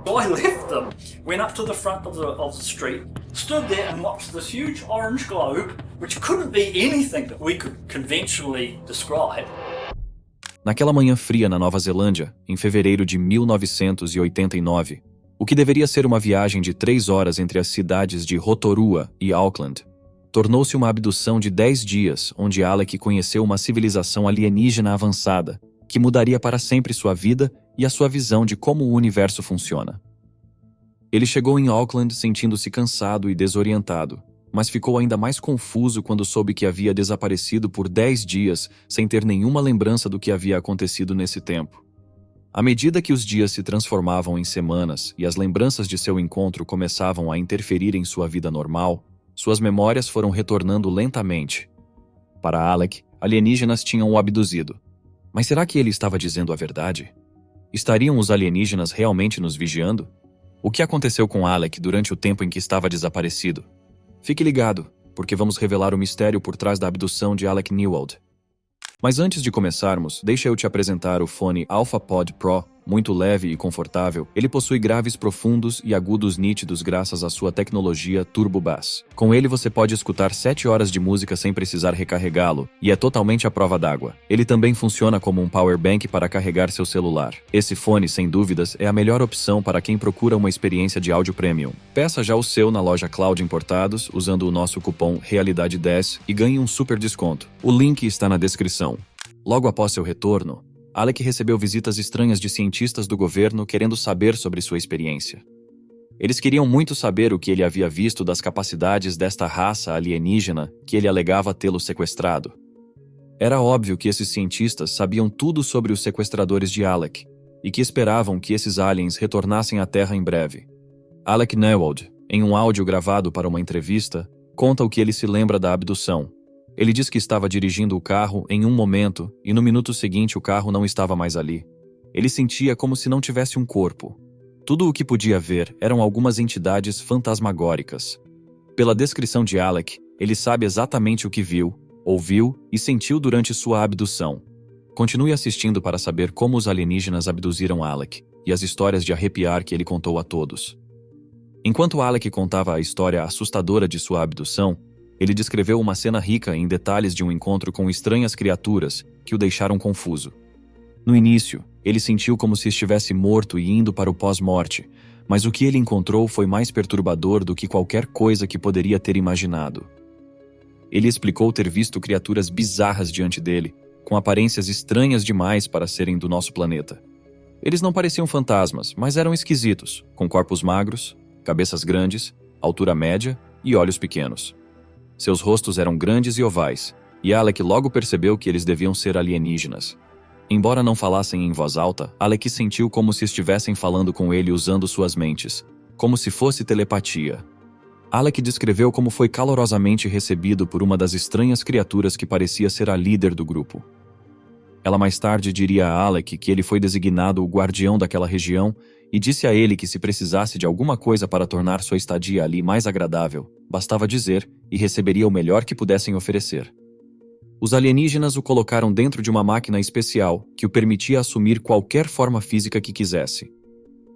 So I left them, went up to the front of the street, stood there and watched this huge orange globe, which couldn't be anything that we could conventionally describe. Naquela manhã fria na Nova Zelândia, em fevereiro de 1989, o que deveria ser uma viagem de 3 horas entre as cidades de Rotorua e Auckland, tornou-se uma abdução de 10 dias, onde Alec conheceu uma civilização alienígena avançada, que mudaria para sempre sua vida e a sua visão de como o universo funciona. Ele chegou em Auckland sentindo-se cansado e desorientado, mas ficou ainda mais confuso quando soube que havia desaparecido por 10 dias sem ter nenhuma lembrança do que havia acontecido nesse tempo. À medida que os dias se transformavam em semanas e as lembranças de seu encontro começavam a interferir em sua vida normal, suas memórias foram retornando lentamente. Para Alec, alienígenas tinham o abduzido. Mas será que ele estava dizendo a verdade? Estariam os alienígenas realmente nos vigiando? O que aconteceu com Alec durante o tempo em que estava desaparecido? Fique ligado, porque vamos revelar o mistério por trás da abdução de Alec Newald. Mas antes de começarmos, deixa eu te apresentar o fone AlphaPod Pro. Muito leve e confortável, ele possui graves profundos e agudos nítidos graças à sua tecnologia Turbo Bass. Com ele você pode escutar 7 horas de música sem precisar recarregá-lo, e é totalmente à prova d'água. Ele também funciona como um power bank para carregar seu celular. Esse fone, sem dúvidas, é a melhor opção para quem procura uma experiência de áudio premium. Peça já o seu na loja Cloud Importados, usando o nosso cupom Realidade10 e ganhe um super desconto. O link está na descrição. Logo após seu retorno, Alec recebeu visitas estranhas de cientistas do governo querendo saber sobre sua experiência. Eles queriam muito saber o que ele havia visto das capacidades desta raça alienígena que ele alegava tê-lo sequestrado. Era óbvio que esses cientistas sabiam tudo sobre os sequestradores de Alec e que esperavam que esses aliens retornassem à Terra em breve. Alec Newald, em um áudio gravado para uma entrevista, conta o que ele se lembra da abdução. Ele diz que estava dirigindo o carro em um momento e no minuto seguinte o carro não estava mais ali. Ele sentia como se não tivesse um corpo. Tudo o que podia ver eram algumas entidades fantasmagóricas. Pela descrição de Alec, ele sabe exatamente o que viu, ouviu e sentiu durante sua abdução. Continue assistindo para saber como os alienígenas abduziram Alec e as histórias de arrepiar que ele contou a todos. Enquanto Alec contava a história assustadora de sua abdução, ele descreveu uma cena rica em detalhes de um encontro com estranhas criaturas que o deixaram confuso. No início, ele sentiu como se estivesse morto e indo para o pós-morte, mas o que ele encontrou foi mais perturbador do que qualquer coisa que poderia ter imaginado. Ele explicou ter visto criaturas bizarras diante dele, com aparências estranhas demais para serem do nosso planeta. Eles não pareciam fantasmas, mas eram esquisitos, com corpos magros, cabeças grandes, altura média e olhos pequenos. Seus rostos eram grandes e ovais, e Alec logo percebeu que eles deviam ser alienígenas. Embora não falassem em voz alta, Alec sentiu como se estivessem falando com ele usando suas mentes, como se fosse telepatia. Alec descreveu como foi calorosamente recebido por uma das estranhas criaturas que parecia ser a líder do grupo. Ela mais tarde diria a Alec que ele foi designado o guardião daquela região e disse a ele que se precisasse de alguma coisa para tornar sua estadia ali mais agradável, bastava dizer e receberia o melhor que pudessem oferecer. Os alienígenas o colocaram dentro de uma máquina especial que o permitia assumir qualquer forma física que quisesse.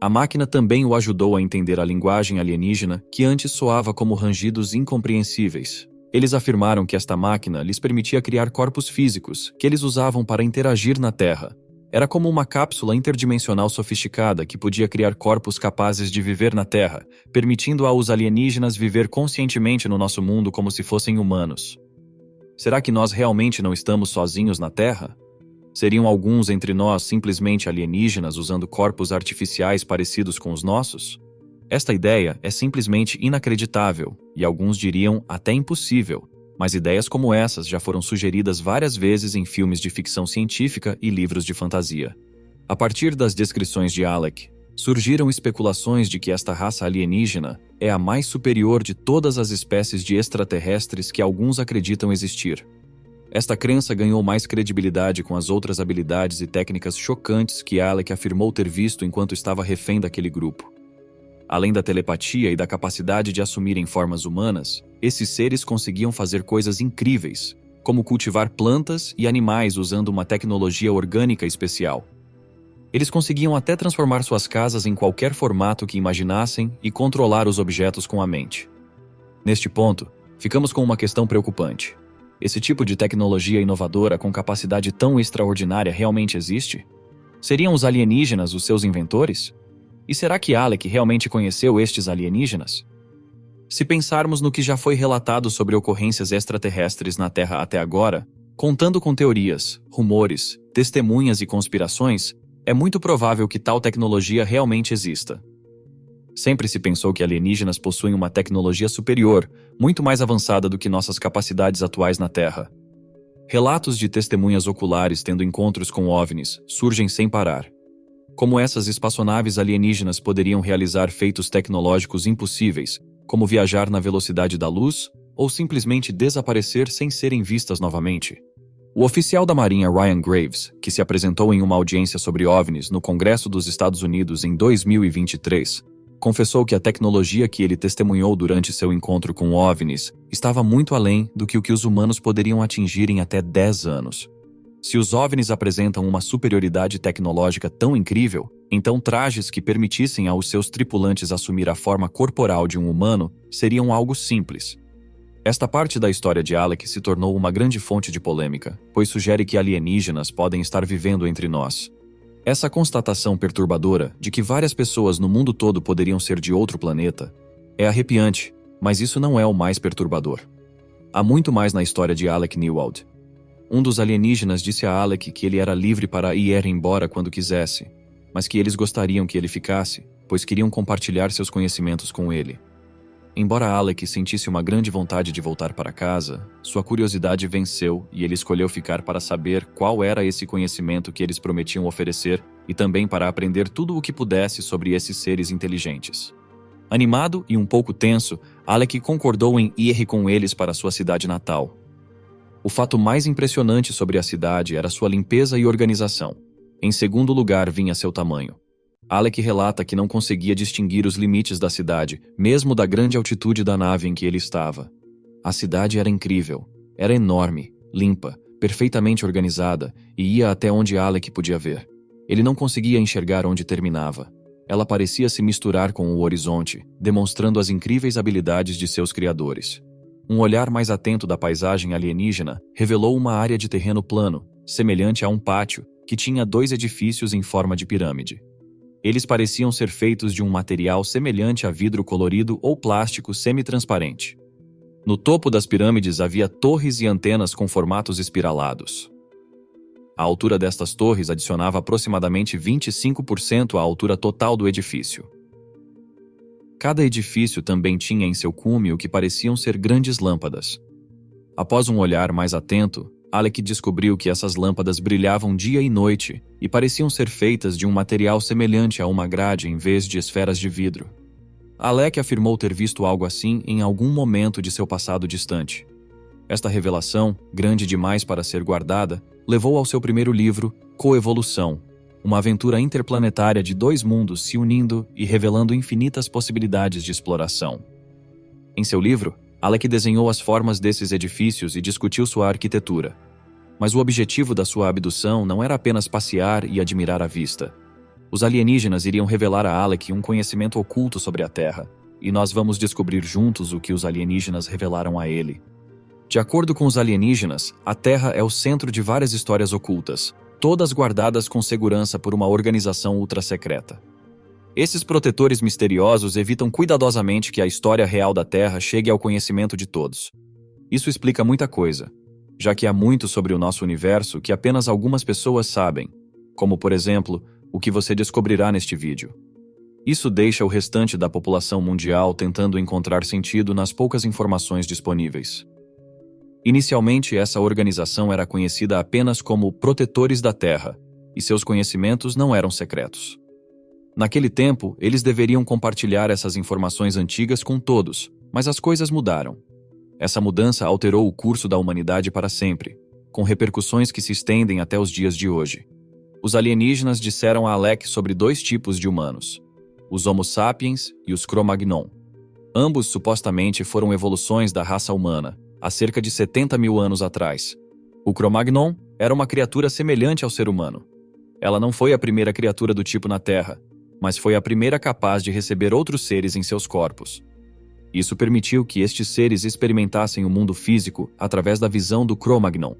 A máquina também o ajudou a entender a linguagem alienígena que antes soava como rangidos incompreensíveis. Eles afirmaram que esta máquina lhes permitia criar corpos físicos que eles usavam para interagir na Terra. Era como uma cápsula interdimensional sofisticada que podia criar corpos capazes de viver na Terra, permitindo aos alienígenas viver conscientemente no nosso mundo como se fossem humanos. Será que nós realmente não estamos sozinhos na Terra? Seriam alguns entre nós simplesmente alienígenas usando corpos artificiais parecidos com os nossos? Esta ideia é simplesmente inacreditável, e alguns diriam até impossível. Mas ideias como essas já foram sugeridas várias vezes em filmes de ficção científica e livros de fantasia. A partir das descrições de Alec, surgiram especulações de que esta raça alienígena é a mais superior de todas as espécies de extraterrestres que alguns acreditam existir. Esta crença ganhou mais credibilidade com as outras habilidades e técnicas chocantes que Alec afirmou ter visto enquanto estava refém daquele grupo. Além da telepatia e da capacidade de assumirem formas humanas, esses seres conseguiam fazer coisas incríveis, como cultivar plantas e animais usando uma tecnologia orgânica especial. Eles conseguiam até transformar suas casas em qualquer formato que imaginassem e controlar os objetos com a mente. Neste ponto, ficamos com uma questão preocupante. Esse tipo de tecnologia inovadora com capacidade tão extraordinária realmente existe? Seriam os alienígenas os seus inventores? E será que Alec realmente conheceu estes alienígenas? Se pensarmos no que já foi relatado sobre ocorrências extraterrestres na Terra até agora, contando com teorias, rumores, testemunhas e conspirações, é muito provável que tal tecnologia realmente exista. Sempre se pensou que alienígenas possuem uma tecnologia superior, muito mais avançada do que nossas capacidades atuais na Terra. Relatos de testemunhas oculares tendo encontros com OVNIs surgem sem parar. Como essas espaçonaves alienígenas poderiam realizar feitos tecnológicos impossíveis, como viajar na velocidade da luz ou simplesmente desaparecer sem serem vistas novamente? O oficial da Marinha Ryan Graves, que se apresentou em uma audiência sobre OVNIs no Congresso dos Estados Unidos em 2023, confessou que a tecnologia que ele testemunhou durante seu encontro com OVNIs estava muito além do que os humanos poderiam atingir em até 10 anos. Se os OVNIs apresentam uma superioridade tecnológica tão incrível, então trajes que permitissem aos seus tripulantes assumir a forma corporal de um humano seriam algo simples. Esta parte da história de Alec se tornou uma grande fonte de polêmica, pois sugere que alienígenas podem estar vivendo entre nós. Essa constatação perturbadora de que várias pessoas no mundo todo poderiam ser de outro planeta é arrepiante, mas isso não é o mais perturbador. Há muito mais na história de Alec Newald. Um dos alienígenas disse a Alec que ele era livre para ir embora quando quisesse, mas que eles gostariam que ele ficasse, pois queriam compartilhar seus conhecimentos com ele. Embora Alec sentisse uma grande vontade de voltar para casa, sua curiosidade venceu e ele escolheu ficar para saber qual era esse conhecimento que eles prometiam oferecer e também para aprender tudo o que pudesse sobre esses seres inteligentes. Animado e um pouco tenso, Alec concordou em ir com eles para sua cidade natal. O fato mais impressionante sobre a cidade era sua limpeza e organização. Em segundo lugar vinha seu tamanho. Alec relata que não conseguia distinguir os limites da cidade, mesmo da grande altitude da nave em que ele estava. A cidade era incrível. Era enorme, limpa, perfeitamente organizada e ia até onde Alec podia ver. Ele não conseguia enxergar onde terminava. Ela parecia se misturar com o horizonte, demonstrando as incríveis habilidades de seus criadores. Um olhar mais atento da paisagem alienígena revelou uma área de terreno plano, semelhante a um pátio, que tinha 2 edifícios em forma de pirâmide. Eles pareciam ser feitos de um material semelhante a vidro colorido ou plástico semi-transparente. No topo das pirâmides havia torres e antenas com formatos espiralados. A altura destas torres adicionava aproximadamente 25% à altura total do edifício. Cada edifício também tinha em seu cume o que pareciam ser grandes lâmpadas. Após um olhar mais atento, Alec descobriu que essas lâmpadas brilhavam dia e noite e pareciam ser feitas de um material semelhante a uma grade em vez de esferas de vidro. Alec afirmou ter visto algo assim em algum momento de seu passado distante. Esta revelação, grande demais para ser guardada, levou ao seu primeiro livro, Coevolução, uma aventura interplanetária de 2 mundos se unindo e revelando infinitas possibilidades de exploração. Em seu livro, Alec desenhou as formas desses edifícios e discutiu sua arquitetura. Mas o objetivo da sua abdução não era apenas passear e admirar a vista. Os alienígenas iriam revelar a Alec um conhecimento oculto sobre a Terra, e nós vamos descobrir juntos o que os alienígenas revelaram a ele. De acordo com os alienígenas, a Terra é o centro de várias histórias ocultas, todas guardadas com segurança por uma organização ultra-secreta. Esses protetores misteriosos evitam cuidadosamente que a história real da Terra chegue ao conhecimento de todos. Isso explica muita coisa, já que há muito sobre o nosso universo que apenas algumas pessoas sabem, como, por exemplo, o que você descobrirá neste vídeo. Isso deixa o restante da população mundial tentando encontrar sentido nas poucas informações disponíveis. Inicialmente, essa organização era conhecida apenas como Protetores da Terra, e seus conhecimentos não eram secretos. Naquele tempo, eles deveriam compartilhar essas informações antigas com todos, mas as coisas mudaram. Essa mudança alterou o curso da humanidade para sempre, com repercussões que se estendem até os dias de hoje. Os alienígenas disseram a Alec sobre 2 tipos de humanos, os Homo sapiens e os Cro-Magnon. Ambos supostamente foram evoluções da raça humana, há cerca de 70 mil anos atrás. O Cro-Magnon era uma criatura semelhante ao ser humano. Ela não foi a primeira criatura do tipo na Terra, mas foi a primeira capaz de receber outros seres em seus corpos. Isso permitiu que estes seres experimentassem o mundo físico através da visão do Cro-Magnon.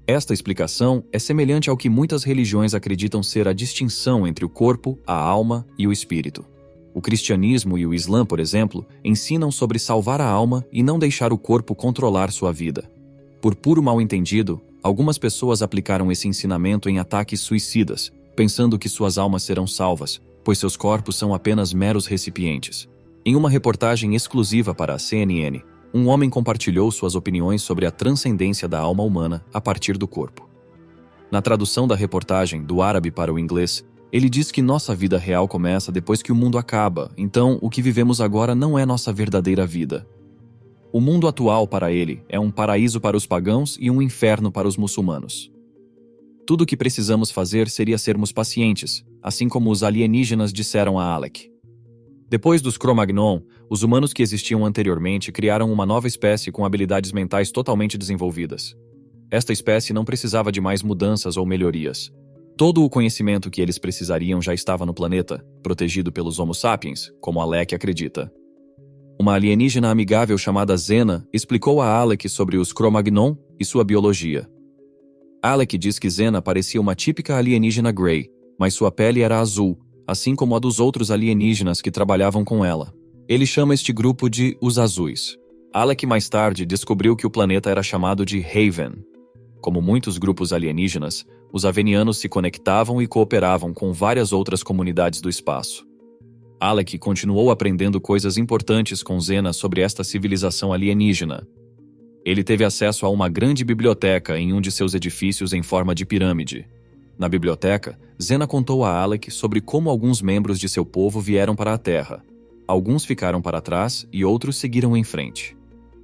Esta explicação é semelhante ao que muitas religiões acreditam ser a distinção entre o corpo, a alma e o espírito. O cristianismo e o Islã, por exemplo, ensinam sobre salvar a alma e não deixar o corpo controlar sua vida. Por puro mal-entendido, algumas pessoas aplicaram esse ensinamento em ataques suicidas, pensando que suas almas serão salvas, pois seus corpos são apenas meros recipientes. Em uma reportagem exclusiva para a CNN, um homem compartilhou suas opiniões sobre a transcendência da alma humana a partir do corpo. Na tradução da reportagem do árabe para o inglês, ele diz que nossa vida real começa depois que o mundo acaba, então o que vivemos agora não é nossa verdadeira vida. O mundo atual para ele é um paraíso para os pagãos e um inferno para os muçulmanos. Tudo o que precisamos fazer seria sermos pacientes, assim como os alienígenas disseram a Alec. Depois dos Cro-Magnon, os humanos que existiam anteriormente criaram uma nova espécie com habilidades mentais totalmente desenvolvidas. Esta espécie não precisava de mais mudanças ou melhorias. Todo o conhecimento que eles precisariam já estava no planeta, protegido pelos Homo sapiens, como Alec acredita. Uma alienígena amigável chamada Zena explicou a Alec sobre os Cro-Magnon e sua biologia. Alec diz que Zena parecia uma típica alienígena Grey, mas sua pele era azul, assim como a dos outros alienígenas que trabalhavam com ela. Ele chama este grupo de os Azuis. Alec mais tarde descobriu que o planeta era chamado de Haven. Como muitos grupos alienígenas, os avenianos se conectavam e cooperavam com várias outras comunidades do espaço. Alec continuou aprendendo coisas importantes com Zena sobre esta civilização alienígena. Ele teve acesso a uma grande biblioteca em um de seus edifícios em forma de pirâmide. Na biblioteca, Zena contou a Alec sobre como alguns membros de seu povo vieram para a Terra. Alguns ficaram para trás e outros seguiram em frente.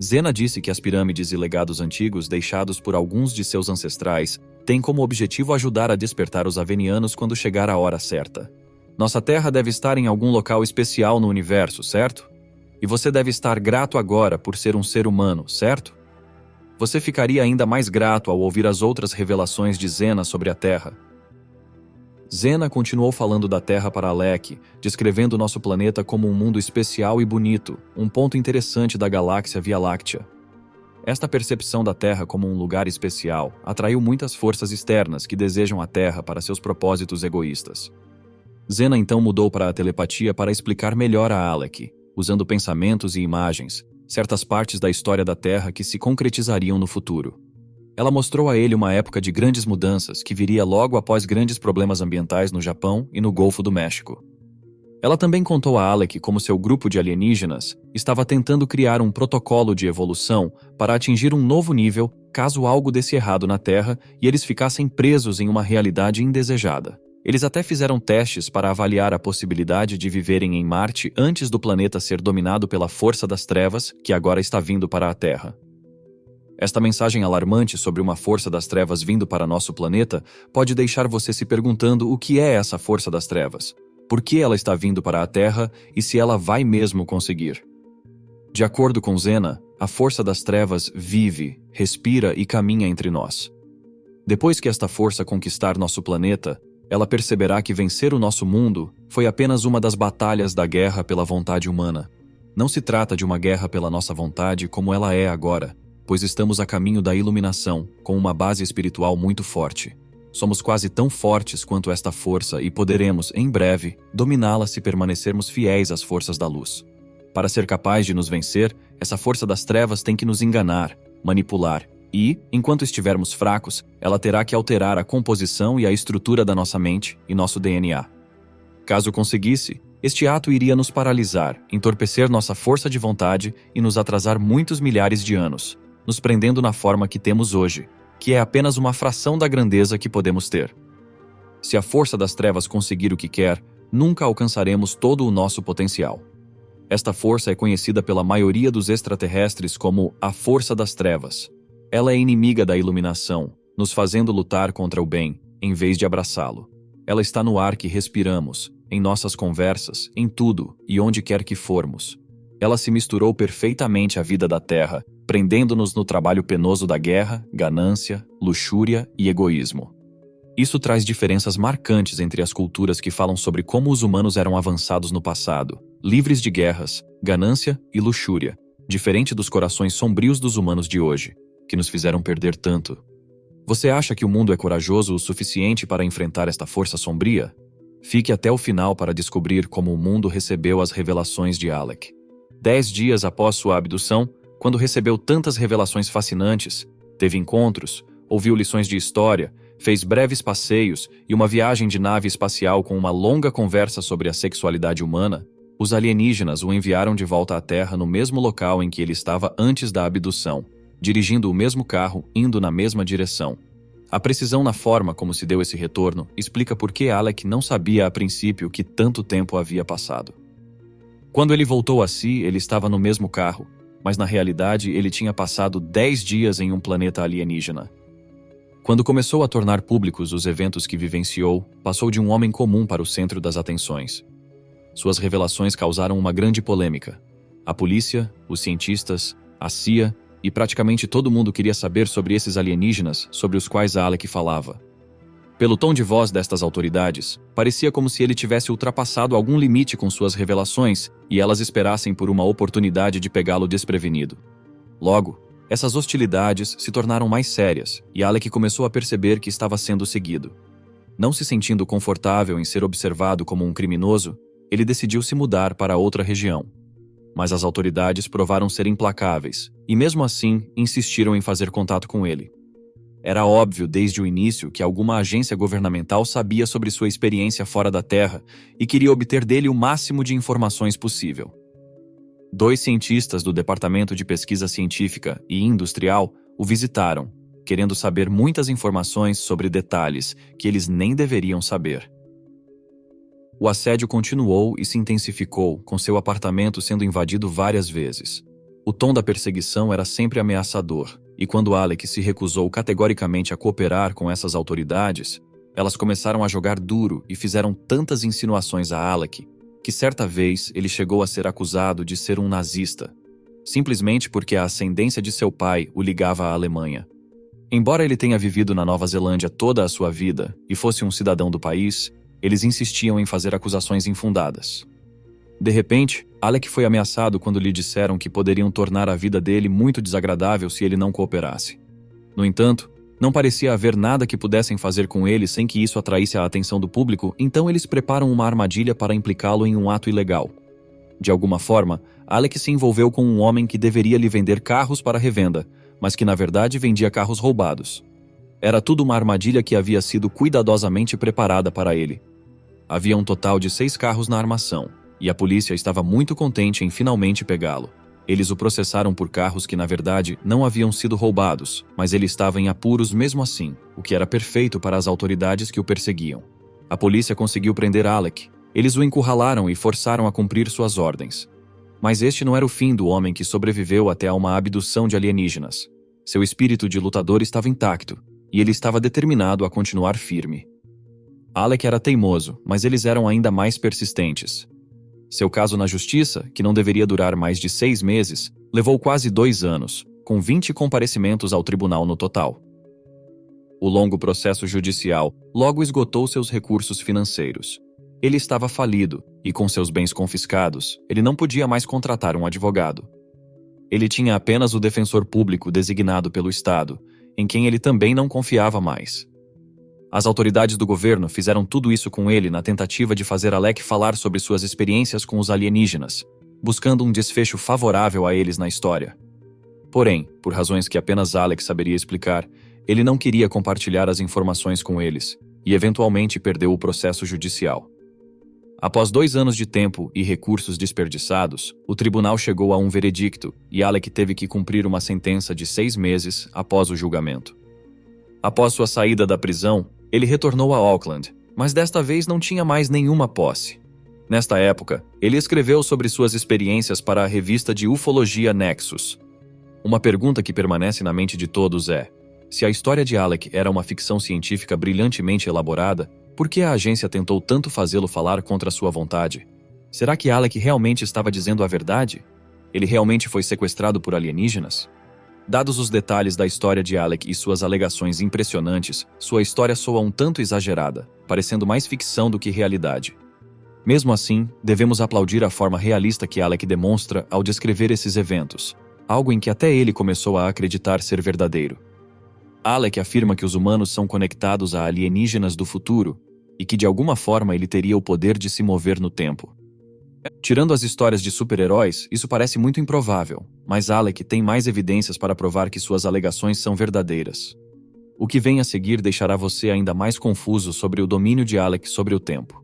Zena disse que as pirâmides e legados antigos deixados por alguns de seus ancestrais têm como objetivo ajudar a despertar os avenianos quando chegar a hora certa. Nossa Terra deve estar em algum local especial no universo, certo? E você deve estar grato agora por ser um ser humano, certo? Você ficaria ainda mais grato ao ouvir as outras revelações de Zena sobre a Terra. Zena continuou falando da Terra para Alec, descrevendo nosso planeta como um mundo especial e bonito, um ponto interessante da galáxia Via Láctea. Esta percepção da Terra como um lugar especial atraiu muitas forças externas que desejam a Terra para seus propósitos egoístas. Zena então mudou para a telepatia para explicar melhor a Alec, usando pensamentos e imagens, certas partes da história da Terra que se concretizariam no futuro. Ela mostrou a ele uma época de grandes mudanças que viria logo após grandes problemas ambientais no Japão e no Golfo do México. Ela também contou a Alec como seu grupo de alienígenas estava tentando criar um protocolo de evolução para atingir um novo nível caso algo desse errado na Terra e eles ficassem presos em uma realidade indesejada. Eles até fizeram testes para avaliar a possibilidade de viverem em Marte antes do planeta ser dominado pela força das trevas que agora está vindo para a Terra. Esta mensagem alarmante sobre uma força das trevas vindo para nosso planeta pode deixar você se perguntando o que é essa força das trevas, por que ela está vindo para a Terra e se ela vai mesmo conseguir. De acordo com Zena, a força das trevas vive, respira e caminha entre nós. Depois que esta força conquistar nosso planeta, ela perceberá que vencer o nosso mundo foi apenas uma das batalhas da guerra pela vontade humana. Não se trata de uma guerra pela nossa vontade como ela é agora, pois estamos a caminho da iluminação, com uma base espiritual muito forte. Somos quase tão fortes quanto esta força e poderemos, em breve, dominá-la se permanecermos fiéis às forças da luz. Para ser capaz de nos vencer, essa força das trevas tem que nos enganar, manipular e, enquanto estivermos fracos, ela terá que alterar a composição e a estrutura da nossa mente e nosso DNA. Caso conseguisse, este ato iria nos paralisar, entorpecer nossa força de vontade e nos atrasar muitos milhares de anos, nos prendendo na forma que temos hoje, que é apenas uma fração da grandeza que podemos ter. Se a força das trevas conseguir o que quer, nunca alcançaremos todo o nosso potencial. Esta força é conhecida pela maioria dos extraterrestres como a força das trevas. Ela é inimiga da iluminação, nos fazendo lutar contra o bem, em vez de abraçá-lo. Ela está no ar que respiramos, em nossas conversas, em tudo e onde quer que formos. Ela se misturou perfeitamente à vida da Terra, prendendo-nos no trabalho penoso da guerra, ganância, luxúria e egoísmo. Isso traz diferenças marcantes entre as culturas que falam sobre como os humanos eram avançados no passado, livres de guerras, ganância e luxúria, diferente dos corações sombrios dos humanos de hoje, que nos fizeram perder tanto. Você acha que o mundo é corajoso o suficiente para enfrentar esta força sombria? Fique até o final para descobrir como o mundo recebeu as revelações de Alec. 10 dias após sua abdução, quando recebeu tantas revelações fascinantes, teve encontros, ouviu lições de história, fez breves passeios e uma viagem de nave espacial com uma longa conversa sobre a sexualidade humana, os alienígenas o enviaram de volta à Terra no mesmo local em que ele estava antes da abdução, dirigindo o mesmo carro, indo na mesma direção. A precisão na forma como se deu esse retorno explica por que Alec não sabia a princípio que tanto tempo havia passado. Quando ele voltou a si, ele estava no mesmo carro, mas na realidade ele tinha passado 10 dias em um planeta alienígena. Quando começou a tornar públicos os eventos que vivenciou, passou de um homem comum para o centro das atenções. Suas revelações causaram uma grande polêmica. A polícia, os cientistas, a CIA e praticamente todo mundo queria saber sobre esses alienígenas sobre os quais Alec falava. Pelo tom de voz destas autoridades, parecia como se ele tivesse ultrapassado algum limite com suas revelações e elas esperassem por uma oportunidade de pegá-lo desprevenido. Logo, essas hostilidades se tornaram mais sérias e Alec começou a perceber que estava sendo seguido. Não se sentindo confortável em ser observado como um criminoso, ele decidiu se mudar para outra região. Mas as autoridades provaram ser implacáveis e, mesmo assim, insistiram em fazer contato com ele. Era óbvio desde o início que alguma agência governamental sabia sobre sua experiência fora da Terra e queria obter dele o máximo de informações possível. 2 cientistas do Departamento de Pesquisa Científica e Industrial o visitaram, querendo saber muitas informações sobre detalhes que eles nem deveriam saber. O assédio continuou e se intensificou, com seu apartamento sendo invadido várias vezes. O tom da perseguição era sempre ameaçador, e quando Alec se recusou categoricamente a cooperar com essas autoridades, elas começaram a jogar duro e fizeram tantas insinuações a Alec que certa vez ele chegou a ser acusado de ser um nazista, simplesmente porque a ascendência de seu pai o ligava à Alemanha. Embora ele tenha vivido na Nova Zelândia toda a sua vida e fosse um cidadão do país, eles insistiam em fazer acusações infundadas. De repente, Alec foi ameaçado quando lhe disseram que poderiam tornar a vida dele muito desagradável se ele não cooperasse. No entanto, não parecia haver nada que pudessem fazer com ele sem que isso atraísse a atenção do público, então eles preparam uma armadilha para implicá-lo em um ato ilegal. De alguma forma, Alec se envolveu com um homem que deveria lhe vender carros para revenda, mas que na verdade vendia carros roubados. Era tudo uma armadilha que havia sido cuidadosamente preparada para ele. Havia um total de 6 carros na armação, e a polícia estava muito contente em finalmente pegá-lo. Eles o processaram por carros que na verdade não haviam sido roubados, mas ele estava em apuros mesmo assim, o que era perfeito para as autoridades que o perseguiam. A polícia conseguiu prender Alec. Eles o encurralaram e forçaram a cumprir suas ordens. Mas este não era o fim do homem que sobreviveu até a uma abdução de alienígenas. Seu espírito de lutador estava intacto, e ele estava determinado a continuar firme. Alec era teimoso, mas eles eram ainda mais persistentes. Seu caso na justiça, que não deveria durar mais de 6 meses, levou quase 2 anos, com 20 comparecimentos ao tribunal no total. O longo processo judicial logo esgotou seus recursos financeiros. Ele estava falido e, com seus bens confiscados, ele não podia mais contratar um advogado. Ele tinha apenas o defensor público designado pelo Estado, em quem ele também não confiava mais. As autoridades do governo fizeram tudo isso com ele na tentativa de fazer Alec falar sobre suas experiências com os alienígenas, buscando um desfecho favorável a eles na história. Porém, por razões que apenas Alec saberia explicar, ele não queria compartilhar as informações com eles e eventualmente perdeu o processo judicial. Após 2 anos de tempo e recursos desperdiçados, o tribunal chegou a um veredicto e Alec teve que cumprir uma sentença de 6 meses após o julgamento. Após sua saída da prisão, ele retornou a Auckland, mas desta vez não tinha mais nenhuma posse. Nesta época, ele escreveu sobre suas experiências para a revista de ufologia Nexus. Uma pergunta que permanece na mente de todos é: se a história de Alec era uma ficção científica brilhantemente elaborada, por que a agência tentou tanto fazê-lo falar contra sua vontade? Será que Alec realmente estava dizendo a verdade? Ele realmente foi sequestrado por alienígenas? Dados os detalhes da história de Alec e suas alegações impressionantes, sua história soa um tanto exagerada, parecendo mais ficção do que realidade. Mesmo assim, devemos aplaudir a forma realista que Alec demonstra ao descrever esses eventos, algo em que até ele começou a acreditar ser verdadeiro. Alec afirma que os humanos são conectados a alienígenas do futuro e que de alguma forma ele teria o poder de se mover no tempo. Tirando as histórias de super-heróis, isso parece muito improvável, mas Alec tem mais evidências para provar que suas alegações são verdadeiras. O que vem a seguir deixará você ainda mais confuso sobre o domínio de Alec sobre o tempo.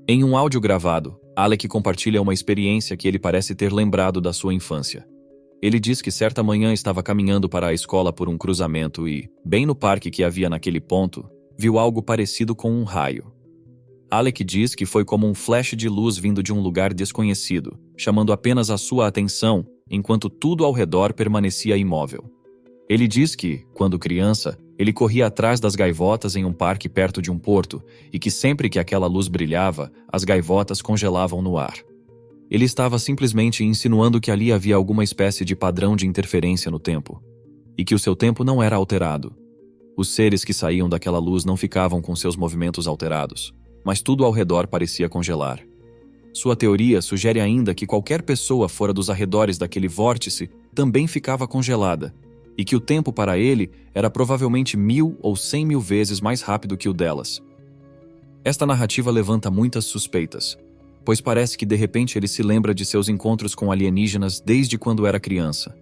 Em um áudio gravado, Alec compartilha uma experiência que ele parece ter lembrado da sua infância. Ele diz que certa manhã estava caminhando para a escola por um cruzamento e, bem no parque que havia naquele ponto, viu algo parecido com um raio. Alec diz que foi como um flash de luz vindo de um lugar desconhecido, chamando apenas a sua atenção, enquanto tudo ao redor permanecia imóvel. Ele diz que, quando criança, ele corria atrás das gaivotas em um parque perto de um porto e que sempre que aquela luz brilhava, as gaivotas congelavam no ar. Ele estava simplesmente insinuando que ali havia alguma espécie de padrão de interferência no tempo, e que o seu tempo não era alterado. Os seres que saíam daquela luz não ficavam com seus movimentos alterados, mas tudo ao redor parecia congelar. Sua teoria sugere ainda que qualquer pessoa fora dos arredores daquele vórtice também ficava congelada, e que o tempo para ele era provavelmente 1000 ou 100.000 vezes mais rápido que o delas. Esta narrativa levanta muitas suspeitas, pois parece que de repente ele se lembra de seus encontros com alienígenas desde quando era criança.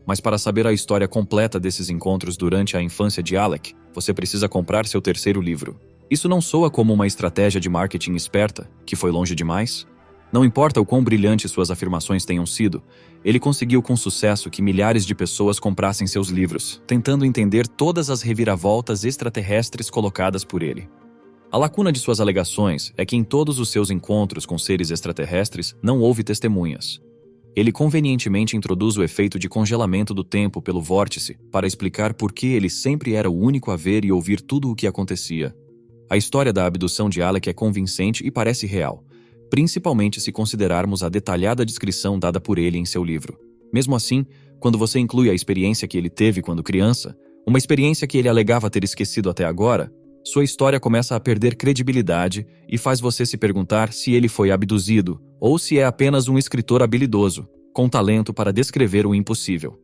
Mas para saber a história completa desses encontros durante a infância de Alec, você precisa comprar seu terceiro livro. Isso não soa como uma estratégia de marketing esperta, que foi longe demais? Não importa o quão brilhantes suas afirmações tenham sido, ele conseguiu com sucesso que milhares de pessoas comprassem seus livros, tentando entender todas as reviravoltas extraterrestres colocadas por ele. A lacuna de suas alegações é que em todos os seus encontros com seres extraterrestres não houve testemunhas. Ele convenientemente introduz o efeito de congelamento do tempo pelo vórtice para explicar por que ele sempre era o único a ver e ouvir tudo o que acontecia. A história da abdução de Alec é convincente e parece real, principalmente se considerarmos a detalhada descrição dada por ele em seu livro. Mesmo assim, quando você inclui a experiência que ele teve quando criança, uma experiência que ele alegava ter esquecido até agora, sua história começa a perder credibilidade e faz você se perguntar se ele foi abduzido ou se é apenas um escritor habilidoso, com talento para descrever o impossível.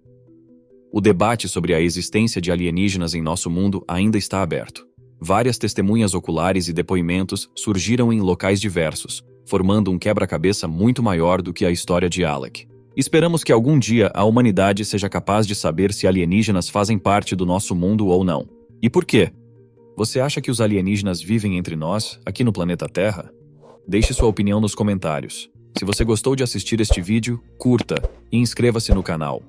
O debate sobre a existência de alienígenas em nosso mundo ainda está aberto. Várias testemunhas oculares e depoimentos surgiram em locais diversos, formando um quebra-cabeça muito maior do que a história de Alec. Esperamos que algum dia a humanidade seja capaz de saber se alienígenas fazem parte do nosso mundo ou não. E por quê? Você acha que os alienígenas vivem entre nós, aqui no planeta Terra? Deixe sua opinião nos comentários. Se você gostou de assistir este vídeo, curta e inscreva-se no canal.